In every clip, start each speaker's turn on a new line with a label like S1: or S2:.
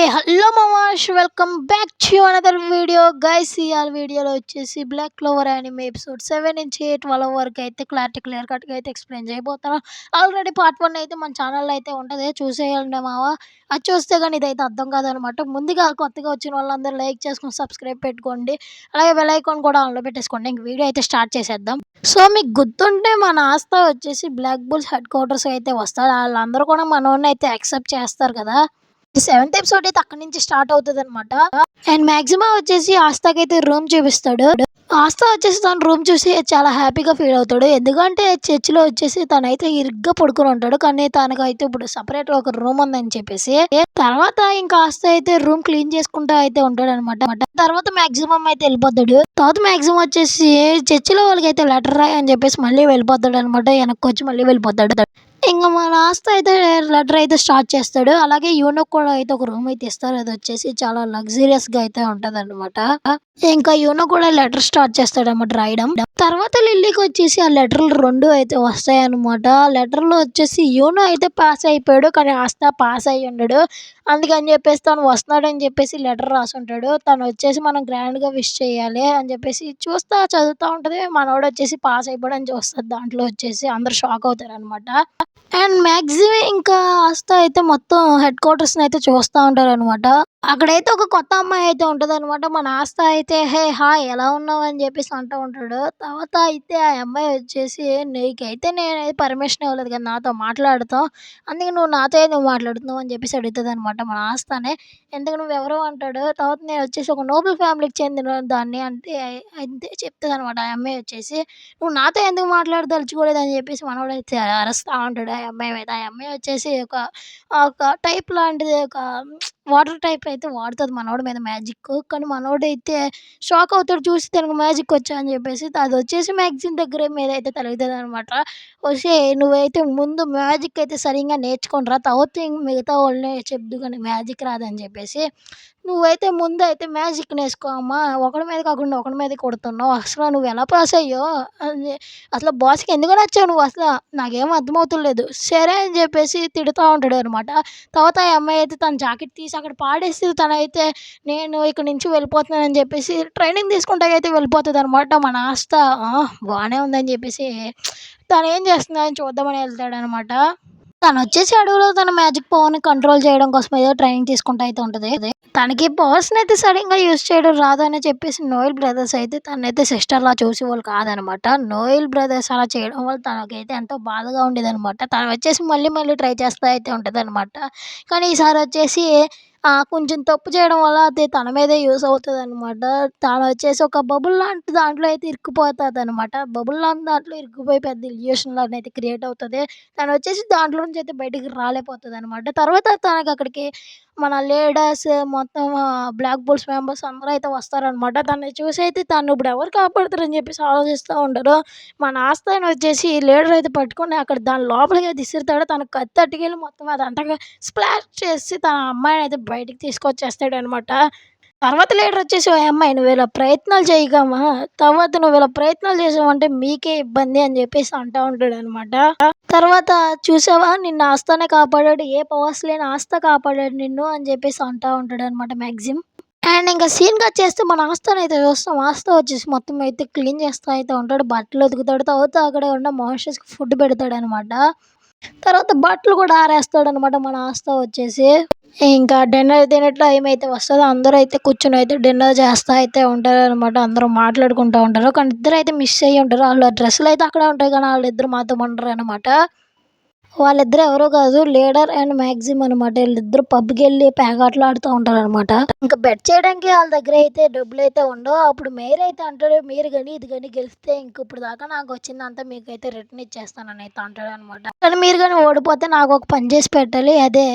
S1: Hello మామాష్, welcome back to another video guys. ఇవాళ వీడియోలో వచ్చేసి బ్లాక్ క్లోవర్ యానిమే ఎపిసోడ్ 7 నుంచి 12 వరకు అయితే క్లియర్ కట్గా అయితే ఎక్స్ప్లెయిన్ చేయబోతాను. ఆల్రెడీ పార్ట్ 1 అయితే మన ఛానల్లో అయితే ఉంటుంది, చూసేయాలండి మావా. అది చూస్తే కానీ ఇదైతే అర్థం కాదనమాట. ముందుగా కొత్తగా వచ్చిన వాళ్ళందరూ లైక్ చేసుకొని సబ్స్క్రైబ్ పెట్టుకోండి, అలాగే బెల్ ఐకాన్ కూడా ఆన్లో పెట్టేసుకోండి. ఇంక వీడియో అయితే స్టార్ట్ చేసేద్దాం. సో మీకు గుర్తుంటే మన ఆస్తా వచ్చేసి బ్లాక్ బుల్స్ హెడ్ క్వార్టర్స్ అయితే వస్తారు. వాళ్ళందరూ కూడా మనోడిని అయితే యాక్సెప్ట్ చేస్తారు కదా. ఈ 7th ఎపిసోడ్ అయితే అక్కడి నుంచి స్టార్ట్ అవుతుంది అనమాట. అండ్ మాక్సిమం వచ్చేసి ఆస్తాకి అయితే రూమ్ చూపిస్తాడు. ఆస్తా వచ్చేసి తన రూమ్ చూసి చాలా హ్యాపీగా ఫీల్ అవుతాడు. ఎందుకంటే చర్చిలో వచ్చేసి తనైతే ఇరుగ్గా పడుకుని ఉంటాడు, కానీ తనకైతే ఇప్పుడు సపరేట్ ఒక రూమ్ ఉందని చెప్పేసి. తర్వాత ఇంకా ఆస్తా అయితే రూమ్ క్లీన్ చేసుకుంటా అయితే ఉంటాడు అనమాట. తర్వాత మాక్సిమం అయితే వెళ్ళిపోతాడు. తర్వాత మాక్సిమం వచ్చేసి చర్చిలో వాళ్ళకి అయితే లెటర్ రాయి అని చెప్పేసి మళ్ళీ వెళ్ళిపోతాడు అనమాట. వెనక్కి వచ్చి మళ్ళీ వెళ్ళిపోతాడు. ఇంకా మా లాస్ట్ అయితే లెటర్ అయితే స్టార్ట్ చేస్తాడు. అలాగే యూనోకి కూడా అయితే ఒక రూమ్ అయితే ఇస్తారు. అది వచ్చేసి చాలా లగ్జరియస్ గా అయితే ఉంటది అనమాట. ఇంకా యూనో కూడా లెటర్ స్టార్ట్ చేస్తాడు అనమాట రాయడం. తర్వాత లిల్లీకి వచ్చేసి ఆ లెటర్లు 2 అయితే వస్తాయి అనమాట. లెటర్ లో వచ్చేసి యూనో అయితే పాస్ అయిపోయాడు, కానీ ఆస్తా పాస్ అయ్యి ఉండడు. అందుకని చెప్పేసి తను వస్తున్నాడని చెప్పేసి లెటర్ రాసుంటాడు. తను వచ్చేసి మనం గ్రాండ్ గా విష్ చేయాలి అని చెప్పేసి చదువుతా ఉంటది. మనోడు వచ్చేసి పాస్ అయిపోవడం చూస్తుంది. దాంట్లో వచ్చేసి అందరు షాక్ అవుతారు అనమాట. అండ్ మాక్సిమం ఇంకా ఆస్తా అయితే మొత్తం హెడ్ క్వార్టర్స్ అయితే చూస్తూ ఉంటారు అనమాట. అక్కడైతే ఒక కొత్త అమ్మాయి అయితే ఉంటది అనమాట. మన ఆస్తా అయితే హే హాయ్ ఎలా ఉన్నావు అని చెప్పేసి అంటూ ఉంటాడు. తర్వాత అయితే ఆ అమ్మాయి వచ్చేసి నీకైతే నేనైతే పర్మిషన్ ఇవ్వలేదు కదా నాతో మాట్లాడుతావు, అందుకే నువ్వు మాట్లాడుతున్నావు అని చెప్పేసి అడుగుతుంది అనమాట మన ఆస్తానే. ఎందుకు నువ్వెవరు అంటాడు. తర్వాత నేను వచ్చేసి ఒక నోబెల్ ఫ్యామిలీకి చెందిన దాన్ని అంటే అంతే చెప్తుంది అనమాట. ఆ అమ్మాయి వచ్చేసి నువ్వు నాతో ఎందుకు మాట్లాడదలుచుకోలేదు అని చెప్పేసి మనోడైతే అరుస్తా ఉంటాడు ఆ అమ్మాయి మీద. ఆ అమ్మాయి వచ్చేసి ఒక ఒక టైప్ లాంటిది, ఒక వాటర్ టైప్ అయితే వాడుతుంది మనోడి మీద మ్యాజిక్. కానీ మనోడైతే షాక్ అవుతాడు చూసి తనకు మ్యాజిక్ వచ్చా అని చెప్పేసి. అది వచ్చేసి మ్యాగ్జిన్ దగ్గర మీద అయితే తగులుతుంది అనమాట. వస్తే నువ్వైతే ముందు మ్యాజిక్ అయితే సరిగ్గా నేర్చుకొని రా, తర్వాత మిగతా వాళ్ళని చెప్దు కానీ మ్యాజిక్ రాదని చెప్పేసి. నువ్వైతే ముందు అయితే మ్యాజిక్ నేర్చుకో అమ్మా, ఒకడి మీద కాకుండా ఒకడి మీద కొడుతున్నావు, అసలు నువ్వు ఎలా పాస్ అయ్యో అని. అసలు బాస్కి ఎందుకు నచ్చావు నువ్వు, అసలు నాకేం అర్థమవుతలేదు సరే అని చెప్పేసి తిడుతూ ఉంటాడు అనమాట. తర్వాత ఆ అమ్మాయి అయితే తన జాకెట్ తీసి అక్కడ పాడేసి తనైతే నేను ఇక్కడ నుంచి వెళ్ళిపోతున్నానని చెప్పేసి ట్రైనింగ్ తీసుకుంటాకైతే వెళ్ళిపోతుంది అనమాట. మన ఆస్త బాగానే ఉందని చెప్పేసి తను ఏం చేస్తుందని చూద్దామని వెళ్తాడనమాట. తను వచ్చేసి అడవిలో తన మ్యాజిక్ పవర్ని కంట్రోల్ చేయడం కోసం ఏదో ట్రైనింగ్ తీసుకుంటూ అయితే ఉంటుంది. తనకి పవర్స్ని అయితే సడన్గా యూజ్ చేయడం రాదు అని చెప్పేసి నోయల్ బ్రదర్స్ అయితే తనైతే సిస్టర్లా చూసేవాళ్ళు కాదనమాట. నోయల్ బ్రదర్స్ అలా చేయడం వల్ల తనకైతే ఎంతో బాధగా ఉండేదనమాట. తను వచ్చేసి మళ్ళీ మళ్ళీ ట్రై చేస్తూ అయితే ఉంటుంది అనమాట. కానీ ఈసారి వచ్చేసి కొంచెం తప్పు చేయడం వల్ల అది తన మీదే యూస్ అవుతుంది అనమాట. తను వచ్చేసి ఒక బబుల్ లాంటి దాంట్లో అయితే ఇరుక్కుపోతుంది అనమాట. బబుల్ లాంటి దాంట్లో ఇరుక్కుపోయి పెద్ద ఇల్యూషన్ లాగా అయితే క్రియేట్ అవుతుంది. తను వచ్చేసి దాంట్లో నుంచి అయితే బయటికి రాలేకపోతుంది అనమాట. తర్వాత తనకి అక్కడికి మన లీడర్స్ మొత్తం బ్లాక్ బుల్స్ మెంబర్స్ అందరూ అయితే వస్తారనమాట. తనని చూసి అయితే తను ఇప్పుడు ఎవరు కాపాడుతారని చెప్పేసి ఆలోచిస్తూ ఉంటారు. మన ఆస్థానం వచ్చేసి లీడర్ అయితే పట్టుకొని అక్కడ దాని లోపలికి అయితే ఇసురుతాడు. తనకు కత్తి అట్టుకెళ్ళి మొత్తం అదంతా స్ప్లాష్ చేసి తన అమ్మాయిని అయితే బయటికి తీసుకొచ్చేస్తాడు అనమాట. తర్వాత లీడర్ వచ్చేసి ఓ అమ్మాయి నువ్వు ఇలా ప్రయత్నాలు చేయగమ్మా, తర్వాత నువ్వు ఇలా ప్రయత్నాలు చేసావంటే మీకే ఇబ్బంది అని చెప్పేసి అంటూ ఉంటాడు అనమాట. తర్వాత చూసావా నిన్ను ఆస్తానే కాపాడాడు, ఏ పవర్స్ లేని ఆస్త కాపాడాడు నిన్ను అని చెప్పేసి అంటూ ఉంటాడు అనమాట మ్యాక్సిమ్. అండ్ ఇంకా సీన్ కట్ చేస్తే మన ఆస్తాను అయితే చూస్తాం. ఆస్తా వచ్చేసి మొత్తం అయితే క్లీన్ చేస్తూ అయితే ఉంటాడు, బట్టలు ఉతుకుతాడు, తర్వాత అక్కడ ఉన్న మాన్స్టర్స్కి ఫుడ్ పెడతాడు అనమాట. తర్వాత బట్టలు కూడా ఆరేస్తాడనమాట మన ఆస్తా వచ్చేసి. ఇంకా డిన్నర్ తినే టైం అయితే వస్తదో అందరూ అయితే కూర్చొని అయితే డిన్నర్ చేస్తా అయితే ఉంటారనమాట. అందరూ మాట్లాడుకుంటూ ఉంటారు. కానీ ఇద్దరు అయితే మిస్ అయ్యి ఉంటారు. వాళ్ళ డ్రెస్సులు అయితే అక్కడే ఉంటాయి కానీ వాళ్ళిద్దరు మాతో ఉండరనమాట. వాళ్ళిద్దరు ఎవరో కాదు, లీడర్ అండ్ మ్యాక్సిమ్ అనమాట. వీళ్ళిద్దరు పబ్కి వెళ్ళి పేకాటలు ఆడుతూ ఉంటారనమాట. ఇంకా బెట్ చేయడానికి వాళ్ళ దగ్గర అయితే డబ్బులు అయితే ఉండవు. అప్పుడు మేయర్ అయితే అంటాడు మీరు కానీ ఇది కానీ గెలిస్తే ఇంక ఇప్పుడు దాకా నాకు వచ్చిందంతా మీకైతే రిటర్న్ ఇచ్చేస్తానని అయితే అంటాడు అనమాట. కానీ మీరు కానీ ఓడిపోతే నాకు ఒక పని చేసి పెట్టాలి, అదే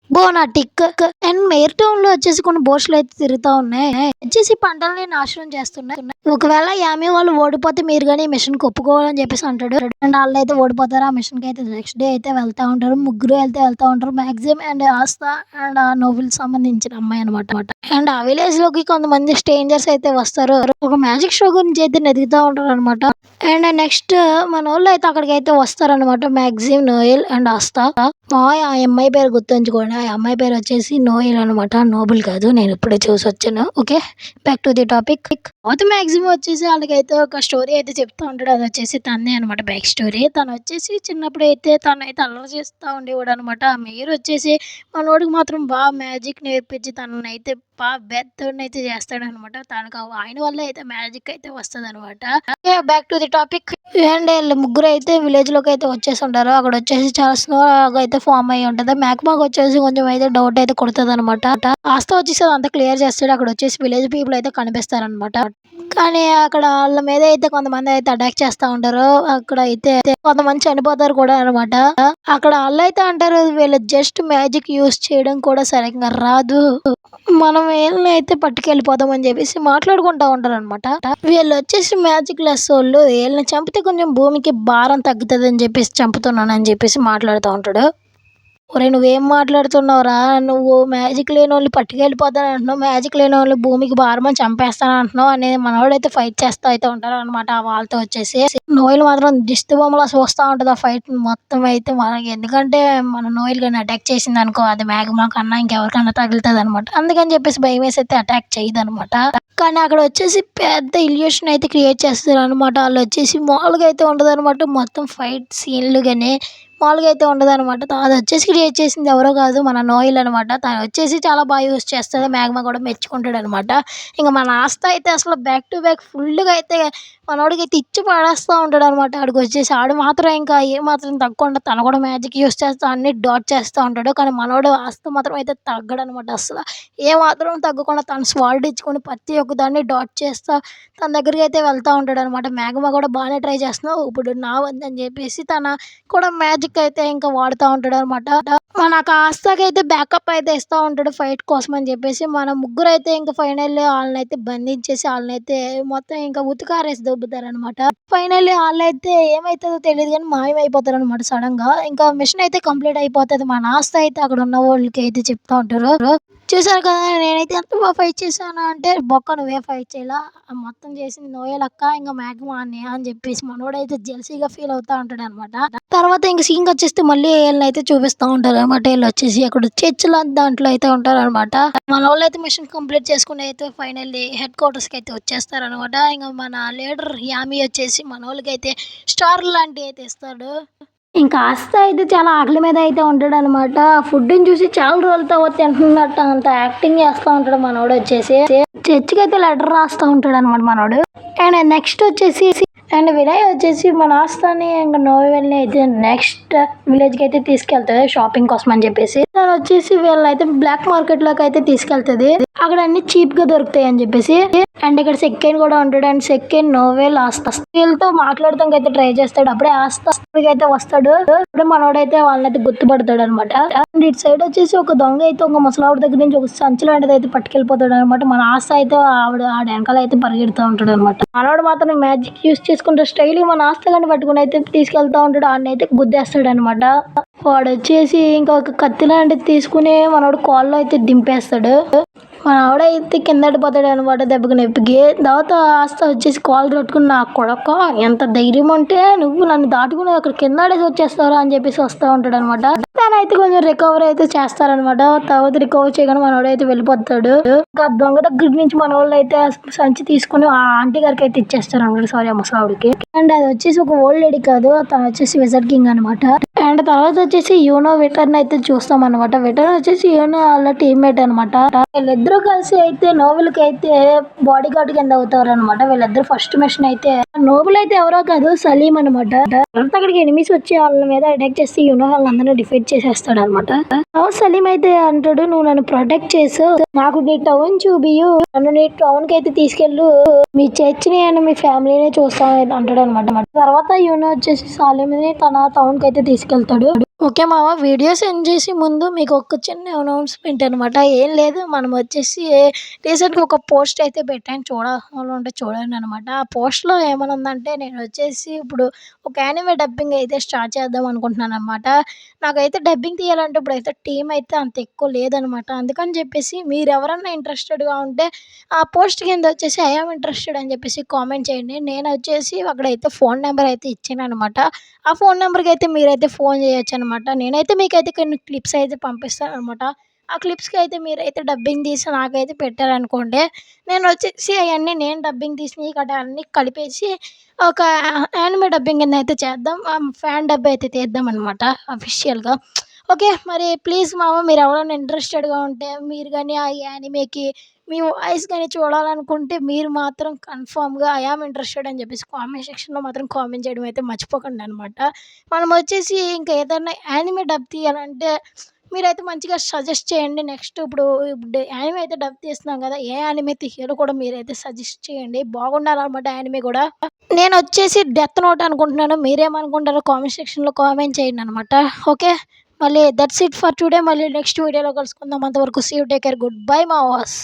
S1: బోనాటిక్. అండ్ మేర్ టౌన్ లో వచ్చేసి కొన్ని బోట్స్లు అయితే తిరుగుతా ఉన్నాయి, వచ్చేసి పంటల్ని నాశనం చేస్తున్నాయి. ఒకవేళ యామి వాళ్ళు ఓడిపోతే మీరు కానీ మిషన్ కి ఒప్పుకోవాలని చెప్పేసి అంటాడు. అండ్ వాళ్ళు అయితే ఓడిపోతారు. ఆ మిషన్ కి అయితే నెక్స్ట్ డే అయితే వెళ్తా ఉంటారు. ముగ్గురు వెళ్తా ఉంటారు, మ్యాక్సిమం అండ్ ఆస్తా అండ్ ఆ నోబెల్ సంబంధించిన అమ్మాయి అనమాట. అండ్ ఆ విలేజ్ లోకి కొంతమంది స్ట్రేంజర్స్ అయితే వస్తారు. ఒక మ్యాజిక్ షో గురించి అయితే ఎదుగుతూ ఉంటారు అనమాట. అండ్ నెక్స్ట్ మన వాళ్ళు అయితే అక్కడికి అయితే వస్తారనమాట. మ్యాక్సిమ్, నోయల్ అండ్ ఆస్తా ఆ అమ్మాయి పేరు గుర్తుంచుకోండి. ఆ అమ్మాయి పేరు వచ్చేసి నోయల్ అనమాట. నోబుల్ కాదు. నేను ఇప్పుడే చూసొచ్చాను. Okay. Back to the topic. తర్వాత మాక్సిమం వచ్చేసి ఆళ్ళకైతే ఒక స్టోరీ అయితే చెప్తా ఉంటాడు. అదొచ్చేసి తనదే అనమాట బ్యాక్ స్టోరీ. తనొచ్చేసి చిన్నప్పుడైతే తనైతే అల్లరి చేస్తా ఉండేవాడనమాట. ఆ మేయర్ వచ్చేసి మనోడికి మాత్రం మ్యాజిక్ నేర్పించి తననైతే పెద్దోడినైతే చేస్తాడనమాట. తనకు ఆయన వల్లే అయితే మ్యాజిక్ అయితే వస్తదనమాట. Back to the topic. And ఈళ్ళు ముగ్గురైతే విలేజ్‌లోకైతే వచ్చేసుంటారు. అక్కడొచ్చేసి చాలా స్లోగా అయితే ఫార్మ్ అయ్యి ఉంటది. మ్యాక్‌మాకొచ్చేసి కొంచెం అయితే డౌట్ అయితే కొడతదనమాట. ఆస్తా వచ్చేసి అదంతా క్లియర్ చేస్తాడు. అక్కడొచ్చేసి విలేజ్ పీపుల్ అయితే కనిపిస్తారనమాట. కానీ అక్కడ ఆళ్ళ మీద అయితే కొంతమందయితే అటాక్ చేస్తా ఉంటారు. అక్కడైతే కొంతమంది చనిపోతారు కూడా అనమాట. అక్కడ ఆళ్ళైతే అంటారు వీళ్ళు జస్ట్ మ్యాజిక్ యూజ్ చేయడం కూడా సరిగ్గా రాదు. మనం ఈళ్ళనైతే పట్టుకెళ్ళిపోదాం అని చెప్పేసి మాట్లాడుకుంటా ఉంటారనమాట. వీళ్ళొచ్చేసి మ్యాజిక్ లెస్సోళ్ళు. ఈళ్ళని చంపితే కొంచెం భూమికి భారం తగ్గుతదని చెప్పేసి చంపుతున్నానని చెప్పేసి మాట్లాడుతా ఉంటాడు. ఒరేయ్! నువ్వేం మాట్లాడుతున్నావురా? నువ్వు మ్యాజిక్ లేనోళ్ళని పట్టుకెళ్ళిపోతానంటున్నావు. మ్యాజిక్ లేనోళ్ళు భూమికి భారమని చంపేస్తానంటున్నావు అని మనోడైతే ఫైట్ చేస్తా అయితే ఉంటారనమాట వాళ్ళతో వచ్చేసి. నోయల్ మాత్రం దిష్టి బొమ్మలా చూస్తా ఉంటది ఆ ఫైట్‌ని మొత్తం అయితే. మనకి ఎందుకంటే మన నోయల్ గాని అటాక్ చేసిందనుకో అది మ్యాగ్మా కన్నా ఇంకెవరికన్నా తగులుతదనమాట. అందుకని చెప్పేసి భయమేసైతే అటాక్ చేయదనమాట. కానీ అక్కడొచ్చేసి పెద్ద ఇల్యూషన్ అయితే క్రియేట్ చేస్తారనమాట. ఆళ్ళొచ్చేసి మామూలుగా అయితే ఉండదనమాట. మొత్తం ఫైట్ సీన్‌లు గాని మామూలుగా అయితే ఉండదనమాట. అదొచ్చేసి క్రియేట్ చేసింది ఎవరో కాదు మన నోయల్ అనమాట. తనొచ్చేసి చాలా యూజ్ చేస్తది. మ్యాగ్మా కూడా మెచ్చుకుంటాడనమాట. ఇంక మన ఆస్తా అయితే అసలు బ్యాక్ టు బ్యాక్ ఫుల్లుగా అయితే మనోడికైతే ఇచ్చి పడేస్తా ఉంటాడనమాట. ఆడికొచ్చేసి ఆడు మాత్రం ఇంకా ఏమాత్రం తగ్గకుండా తను కూడా మ్యాజిక్ యూజ్ చేస్తా అన్నీ డాట్ చేస్తా ఉంటాడు. కానీ మనోడు ఆస్తా మాత్రం అయితే తగ్గడనమాట అసల. ఏమాత్రం తగ్గకుండా తను స్వార్డ్ ఇచ్చుకొని ప్రతి ఒక్క దాన్ని డాట్ చేస్తా తన దగ్గరికైతే వెళ్తా ఉంటాడనమాట. మ్యాగ్మా కూడా బానే ట్రై చేస్తున్నావు. ఇప్పుడు నా వంతని చెప్పేసి తన కూడా మ్యాజిక్ అయితే ఇంకా వాడుతా ఉంటాడనమాట. మనకు ఆస్తాకైతే బ్యాకప్ అయితే ఇస్తా ఉంటాడు ఫైట్ కోసం అని చెప్పేసి. మన ముగ్గురైతే ఇంక ఫైనల్లీ ఆళ్ళనైతే బంధించేసి ఆళ్ళనైతే మొత్తం ఇంకా ఉతికారేసి దొబ్బుతారనమాట. ఫైనల్లీ ఆళ్ళైతే ఏమైతదో తెలీదు గానీ మాయమైపోతారనమాట సడన్‌గా. ఇంకా మిషన్ అయితే కంప్లీట్ అయిపోతది. మన ఆస్త అయితే అక్కడ ఉన్న వోళ్ళకైతే చెప్తా ఉంటారు. చూసారు కదా! నేనైతే ఎంత ఫైట్ చేశాను అంటే, "బొక్క నువ్వేం ఫైట్ చేయలా. మొత్తం చేసింది నోయల్ అక్క, ఇంక మ్యాగ్మా అన్నయ్య" అని చెప్పేసి మనోడైతే జెలసీగా ఫీల్ అవుతా ఉంటాడనమాట. తర్వాత ఇంక సీన్‌కొచ్చేస్తే మళ్ళీ ఈళ్ళనైతే చూపిస్తా ఉంటారనమాట. ఈళ్ళొచ్చేసి అక్కడ చర్చ్ దాంట్లో అయితే ఉంటారనమాట. మనోళ్ళైతే మిషన్ కంప్లీట్ చేసుకొని అయితే ఫైనల్లీ హెడ్ క్వార్టర్స్‌కైతే వచ్చేస్తారనమాట. ఇంక మన లీడర్ యామీ వచ్చేసి మనోళ్ళకైతే స్టార్ లాంటివి అయితే ఇస్తాడు. ఇంకా ఆస్త అయితే చాలా ఆకలి మీద అయితే ఉంటాడనమాట. ఆ ఫుడ్‌ని చూసి చాలా రోజుల తర్వాత తింటున్నట్టు అంత యాక్టింగ్ చేస్తా ఉంటాడు మనోడొచ్చేసి. చర్చికైతే లెటర్ రాస్తా ఉంటాడనమాట మనోడు. అండ్ నెక్స్ట్ వచ్చేసి వినయ్ వచ్చేసి మన ఆస్తాని ఇంక నోవెల్‌ని అయితే నెక్స్ట్ విలేజ్‌కి అయితే తీసుకెళ్తది షాపింగ్ కోసం అని చెప్పేసి. తనొచ్చేసి వీళ్ళనైతే బ్లాక్ మార్కెట్‌లోకి అయితే తీసుకెళ్తది. అక్కడ అన్ని చీప్‌గా దొరుకుతాయి అని చెప్పేసి. అండ్ ఇక్కడ సెకండ్ కూడా ఉంటాడు. అండ్ సెకండ్ నోవెల్ ఆస్తా వీళ్ళతో మాట్లాడటానికి అయితే ట్రై చేస్తాడు. అప్పుడే ఆస్తా అయితే వస్తాడు. అప్పుడే మనోడైతే వాళ్ళనైతే గుర్తుపడతాడు అనమాట. అండ్ ఇటు సైడ్ వచ్చేసి ఒక దొంగ అయితే ఒక ముసలావిడ దగ్గర నుంచి ఒక సంచి లాంటిది అయితే పట్టుకెళ్ళిపోతాడు అనమాట. మన ఆస్తా అయితే ఆడ వెనకాల అయితే పరిగెడుతూ ఉంటాడు అనమాట. మనోడు మాత్రం మ్యాజిక్ యూస్ చేసుకుంటే స్టైల్ మన ఆస్తగాని పట్టుకుని అయితే తీసుకెళ్తా ఉంటాడు. ఆడనైతే గుద్దేస్తాడు అనమాట. వాడు వచ్చేసి ఇంకొక కత్తి లాంటిది తీసుకుని మనోడు కాల్లో అయితే దింపేస్తాడు. మన ఆవిడైతే కింద పడిపోతాడు అనమాట దెబ్బకి నొప్పికి. తర్వాత ఆస్తా వచ్చేసి కాలర్ పట్టుకుని నా కొడక ఎంత ధైర్యం అంటే నువ్వు నన్ను దాటుకుని అక్కడ కింద ఆడేసి వచ్చేస్తారా అని చెప్పేసి వస్తూ ఉంటాడు అనమాట. తనైతే కొంచెం రికవర్ అయితే చేస్తారనమాట. తర్వాత రికవర్ చేయగానే మనోడైతే వెళ్ళిపోతాడు. ఇంకా దొంగ దగ్గర నుంచి మన వాళ్ళు అయితే సంచి తీసుకుని ఆ ఆంటీ గారికి అయితే ఇచ్చేస్తారు అనమాట. సారీ ఆ ముసలావిడికి. అండ్ అది వచ్చేసి ఒక ఓల్డ్ లేడీ కాదు, తను వచ్చేసి విజర్డ్ కింగ్ అనమాట. అండ్ తర్వాత వచ్చేసి యూనో వెటర్న్ అయితే చూస్తాం అనమాట. వెటర్న్ వచ్చేసి యూనో వాళ్ళ టీమ్మేట్ అనమాట. వీళ్ళిద్దరూ కలిసి అయితే నోబెల్ కి అయితే బాడీ గార్డ్ కింద అవుతారు అనమాట. వీళ్ళిద్దరు ఫస్ట్ మిషన్ అయితే నోబెల్ అయితే ఎవరో కాదు సలీం అనమాట. తర్వాత అక్కడికి ఎనిమిస్ వచ్చి వాళ్ళ మీద అటాక్ చేసి యూనో వాళ్ళందరినీ డిఫీట్ చేసేస్తాడు అనమాట. సలీం అయితే అంటాడు నువ్వు నన్ను ప్రొటెక్ట్ చేసు, నాకు నీ టౌన్ చూపియు, నన్ను నీ టౌన్ కి అయితే తీసుకెళ్ళు, మీ చర్చిని అండ్ మీ ఫ్యామిలీని చూస్తాను అంటాడు అనమాట. తర్వాత యూనో వచ్చేసి సలీంని తన టౌన్ కి అయితే తీసుకెళ్తాడు. ఓకే మామ, వీడియోస్ ఎండ్ చేసి ముందు మీకు ఒక చిన్న అనౌన్స్మెంట్ అనమాట. ఏం లేదు, మనం వచ్చేసి రీసెంట్గా ఒక పోస్ట్ అయితే పెట్టాను, చూడాలంటే చూడండి అనమాట. ఆ పోస్ట్లో ఏమని ఉందంటే నేను వచ్చేసి ఇప్పుడు ఒక యానిమే డబ్బింగ్ అయితే స్టార్ట్ చేద్దాం అనుకుంటున్నాను అనమాట. నాకైతే డబ్బింగ్ తీయాలంటే ఇప్పుడైతే టీం అయితే అంత ఎక్కువ లేదనమాట. అందుకని చెప్పేసి మీరు ఎవరన్నా ఇంట్రెస్టెడ్గా ఉంటే ఆ పోస్ట్ కింద వచ్చేసి ఐ యామ్ ఇంట్రెస్టెడ్ అని చెప్పేసి కామెంట్ చేయండి. నేను వచ్చేసి అక్కడైతే ఫోన్ నెంబర్ అయితే ఇచ్చాను అనమాట. ఆ ఫోన్ నెంబర్కి అయితే మీరైతే ఫోన్ చేయొచ్చు అనమాట. అనమాట. నేనైతే మీకైతే కొన్ని క్లిప్స్ అయితే పంపిస్తాననమాట. ఆ క్లిప్స్‌కి అయితే మీరైతే డబ్బింగ్ తీసి నాకైతే పెట్టారనుకోండి, నేనొచ్చేసి అయన్నీ నేను డబ్బింగ్ తీసినయి గటా అన్నీ కలిపేసి ఒక యానిమే డబ్బింగ్ కింద అయితే చేద్దాం. ఫ్యాన్ డబ్ అయితే తీద్దామనమాట అఫీషియల్‌గా. ఓకే. మరి ప్లీజ్ మామ మీరెవరైనా ఇంట్రెస్టెడ్‌గా ఉంటే మీరు గాని ఆ యానిమేకి మీ వాయిస్ గాని చూడాలనుకుంటే మీరు మాత్రం కన్ఫర్మ్‌గా ఐ యామ్ ఇంట్రెస్టెడ్ అని చెప్పేసి కామెంట్ సెక్షన్‌లో మాత్రం కామెంట్ చేయడం అయితే మర్చిపోకండనమాట. మనమొచ్చేసి ఇంకా ఏదన్నా యానిమే డబ్ తీయాలంటే మీరైతే మంచిగా సజెస్ట్ చేయండి. నెక్స్ట్ ఇప్పుడు యానిమే అయితే డబ్ తీస్తున్నాం గదా! ఏ యానిమే తీయాలో కూడా మీరైతే సజెస్ట్ చేయండి. బాగుండాలనమాట యానిమే గూడా. నేనొచ్చేసి డెత్ నోట్ అనుకుంటున్నాను. మీరేమనుకుంటారో కామెంట్ సెక్షన్‌లో కామెంట్ చేయండనమాట. ఓకే. మళ్ళీ దట్స్ ఇట్ ఫర్ టుడే. మళ్ళీ నెక్స్ట్ వీడియోలో కలుసుకుందాం. అంతవరకు see you. Take care. Goodbye మావాస్.